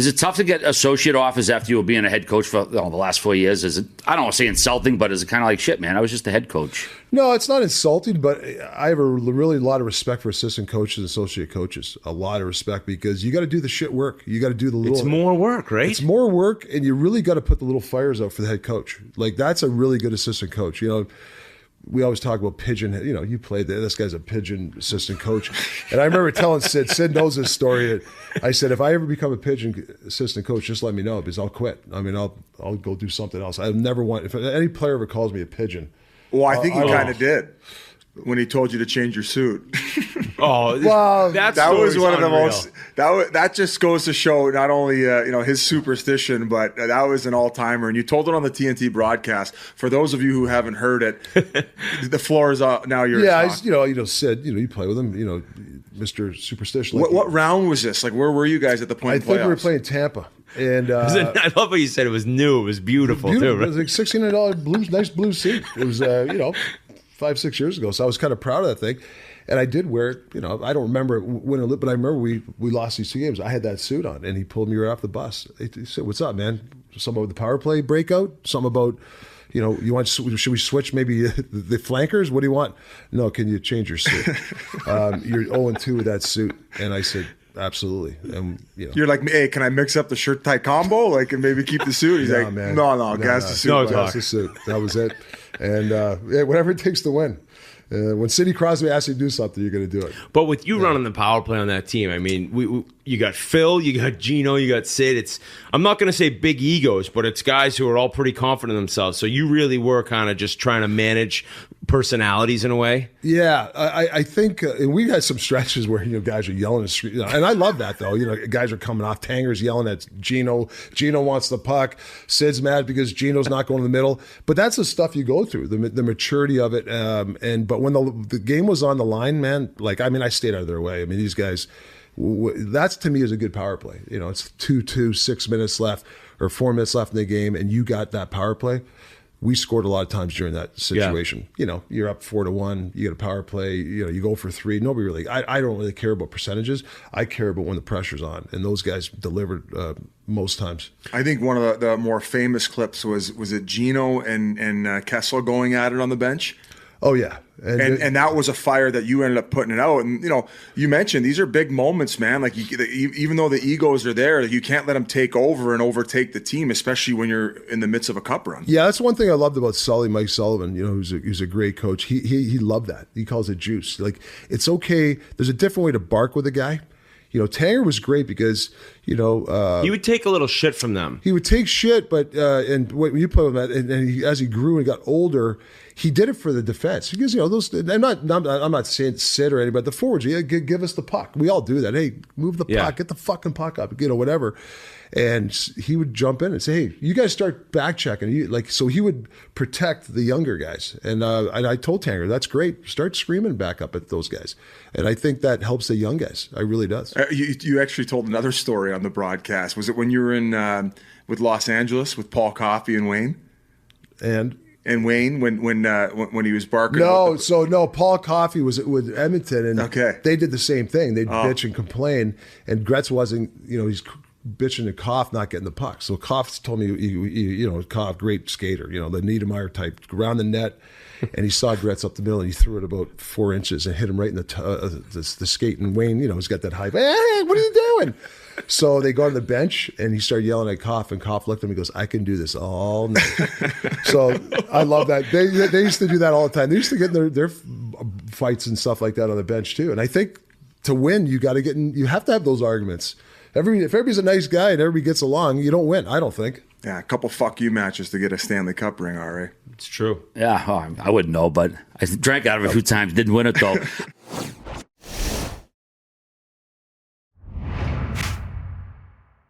Is it tough to get associate offers after you were being a head coach for the last 4 years? Is it, I don't want to say insulting, but is it kind of like, shit, man, I was just the head coach? No, it's not insulting, but I have a lot of respect for assistant coaches and associate coaches. A lot of respect, because you got to do the shit work. You got to do the little. It's more work, right? It's more work, and you really got to put the little fires out for the head coach. Like, that's a really good assistant coach. We always talk about pigeon. You played there. This guy's a pigeon assistant coach. And I remember telling Sid knows this story. I said, if I ever become a pigeon assistant coach, just let me know, because I'll quit. I mean, I'll go do something else. I never want, if any player ever calls me a pigeon. Well, I think he kind of did when he told you to change your suit. Well, that was one of the most. That just goes to show not only his superstition, but that was an all timer. And you told it on the TNT broadcast. For those of you who haven't heard it, the floor is now yours. Yeah, Sid. You play with him. Mr. Superstition. What round was this? Like, where were you guys at the point? I think we were playing Tampa. And I love how you said it was new. It was beautiful too. Right? It was like $1,600 nice blue suit. It was 5-6 years ago. So I was kind of proud of that thing. And I did wear it. I don't remember when but I remember we lost these 2 games. I had that suit on, and he pulled me right off the bus. He said, "What's up, man? Something about the power play breakout? Something about, you want? Should we switch maybe the flankers? What do you want? No, can you change your suit? You're 0-2 with that suit." And I said, "Absolutely." And you're like, "Hey, can I mix up the shirt tie combo? Like, and maybe keep the suit?" He's like, man. "No, gas the suit. Gas the suit." That was it. And whatever it takes to win. When Sidney Crosby asks you to do something, you're going to do it. But with you running the power play on that team, I mean, you got Phil, you got Gino, you got Sid. I'm not going to say big egos, but it's guys who are all pretty confident in themselves. So you really were kind of just trying to manage personalities in a way. Yeah, I think and we had some stretches where guys are yelling, and I love that though. Guys are coming off. Tanger's yelling at Gino. Gino wants the puck. Sid's mad because Gino's not going to the middle. But that's the stuff you go through, the maturity of it. But when the game was on the line, man, I stayed out of their way. I mean, these guys. That's to me is a good power play. It's 2-2, 6 minutes left or 4 minutes left in the game, and you got that power play. We scored a lot of times during that situation. Yeah. You're up 4-1. You get a power play. You go for 3. Nobody really. I don't really care about percentages. I care about when the pressure's on, and those guys delivered most times. I think one of the more famous clips was it Gino and Kessel going at it on the bench. Oh yeah, and that was a fire that you ended up putting it out. And you mentioned these are big moments, man. Like even though the egos are there, you can't let them take over and overtake the team, especially when you're in the midst of a cup run. Yeah, that's one thing I loved about Sully, Mike Sullivan. Who's a great coach. He loved that. He calls it juice. Like, it's okay. There's a different way to bark with a guy. Tanger was great because, he would take a little shit from them. He would take shit, but and when you play with him, and as he grew and got older, he did it for the defense. Because those. I'm not saying Sid or anybody, but the forwards, give us the puck. We all do that. Hey, move the puck, get the fucking puck up, whatever. And he would jump in and say, "Hey, you guys start back checking." So he would protect the younger guys. And I told Tanger, "That's great. Start screaming back up at those guys." And I think that helps the young guys. It really does. You actually told another story on the broadcast. Was it when you were in with Los Angeles with Paul Coffey and Wayne? And Wayne when he was barking. No, Paul Coffey was with Edmonton, and they did the same thing. They'd bitch and complain, and Gretz wasn't. He's bitching to Koff not getting the puck. So Koff told me, Koff, great skater, the Niedermeyer type, around the net, and he saw Gretz up the middle, and he threw it about 4 inches and hit him right in the skate. And Wayne, he's got that high, "Hey, what are you doing?" So they go on the bench, and he started yelling at Koff, and Koff looked at him and goes, "I can do this all night." So I love that. They used to do that all the time. They used to get in their fights and stuff like that on the bench too. And I think to win, you got to get in. You have to have those arguments. If everybody's a nice guy and everybody gets along, you don't win, I don't think. Yeah, a couple fuck you matches to get a Stanley Cup ring, all right? It's true. Yeah, I wouldn't know, but I drank out of it a few times. Didn't win it, though.